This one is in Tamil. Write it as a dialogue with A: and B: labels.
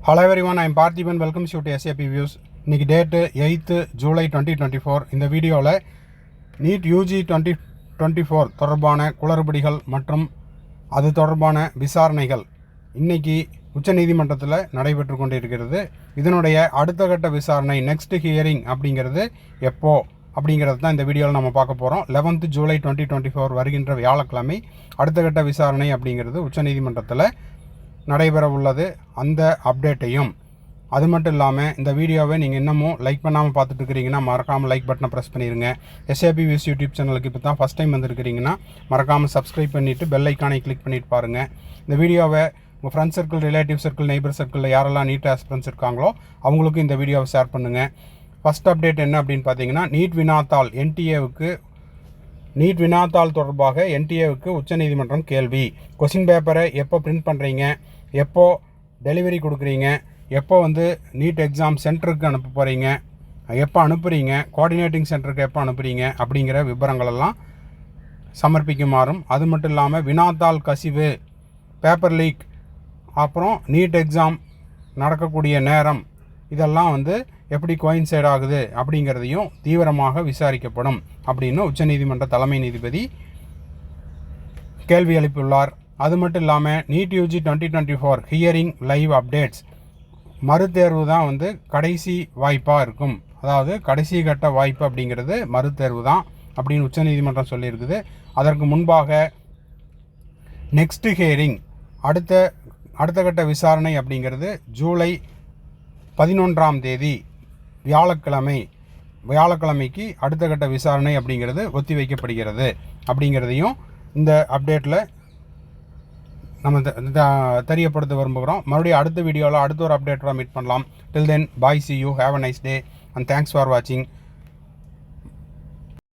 A: Hello everyone, I am Parthiban. Welcome to SAP Views. இன்னைக்கு டேட் 8th ஜூலை 2024. இந்த வீடியோவில் நீட் யூஜி 2024 தொடர்பான குளறுபடிகள் மற்றும் அது தொடர்பான விசாரணைகள் இன்னைக்கு உச்சநீதிமன்றத்தில் நடைபெற்று கொண்டிருக்கிறது. இதனுடைய அடுத்த கட்ட விசாரணை நெக்ஸ்ட் ஹியரிங் அப்படிங்கிறது எப்போ அப்படிங்கிறது தான் இந்த வீடியோவில் நம்ம பார்க்க போகிறோம். 11th ஜூலை 2024 வருகின்ற வியாழக்கிழமை அடுத்த கட்ட விசாரணை அப்படிங்கிறது உச்சநீதிமன்றத்தில் நடைபெற உள்ளது. அந்த அப்டேட்டையும் அது மட்டும் இல்லாமல் இந்த வீடியோவை நீங்கள் இன்னமும் லைக் பண்ணாமல் பார்த்துட்டு இருக்கிறீங்கன்னா மறக்காமல் லைக் பட்டனை ப்ரெஸ் பண்ணிடுங்க. SAP Views யூடியூப் சேனலுக்கு இப்போ தான் ஃபஸ்ட் டைம் வந்துருக்கிறீங்கன்னா மறக்காமல் சப்ஸ்கிரைப் பண்ணிவிட்டு பெல் ஐக்கானை கிளிக் பண்ணிட்டு பாருங்கள். இந்த வீடியோவை உங்கள் friends circle, relative circle, neighbour சர்க்கிளில் யாரெல்லாம் நீட் ஆஸ்பிரன்ஸ் இருக்காங்களோ அவங்களுக்கும் இந்த வீடியோவை ஷேர் பண்ணுங்கள். ஃபஸ்ட் அப்டேட் என்ன அப்படின்னு பார்த்தீங்கன்னா, நீட் வினாத்தாள் தொடர்பாக NTA உச்சநீதிமன்றம் கேள்வி. கொஸ்டின் பேப்பரை எப்போ பிரிண்ட் பண்ணுறீங்க, எப்போ டெலிவரி கொடுக்குறீங்க, எப்போ நீட் எக்ஸாம் சென்டருக்கு அனுப்ப போகிறீங்க, எப்போ அனுப்புகிறீங்க, கோஆர்டினேட்டிங் சென்டருக்கு எப்போ அனுப்புகிறீங்க அப்படிங்கிற விவரங்களெல்லாம் சமர்ப்பிக்குமாறும், அது மட்டும் இல்லாமல் வினாத்தாள் கசிவு, பேப்பர் லீக், அப்புறம் நீட் எக்ஸாம் நடக்கக்கூடிய நேரம் இதெல்லாம் எப்படி கோயின்சைட் ஆகுது அப்படிங்கிறதையும் தீவிரமாக விசாரிக்கப்படும் அப்படின்னு உச்சநீதிமன்ற தலைமை நீதிபதி கேள்வி எழுப்பியுள்ளார். அது மட்டும் இல்லாமல் NEET UG 2024 hearing live updates, மறுதேர்வு தான் கடைசி வாய்ப்பாக இருக்கும். அதாவது கடைசி கட்ட வாய்ப்பு அப்படிங்கிறது மறுதேர்வு தான் அப்படின்னு உச்சநீதிமன்றம் சொல்லியிருக்குது. அதற்கு முன்பாக நெக்ஸ்ட் ஹியரிங் அடுத்த கட்ட விசாரணை அப்படிங்கிறது ஜூலை 11ஆம் தேதி வியாழக்கிழமைக்கு அடுத்த கட்ட விசாரணை அப்படிங்கிறது ஒத்தி வைக்கப்படுகிறது அப்படிங்கிறதையும் இந்த அப்டேட்டில் நம்ம தெரியப்படுத்த விரும்புகிறோம். மறுபடியும் அடுத்த வீடியோவில் அடுத்த ஒரு அப்டேட்டோட மீட் பண்ணலாம். டில் தென் பாய், see you, have a nice day and thanks for watching.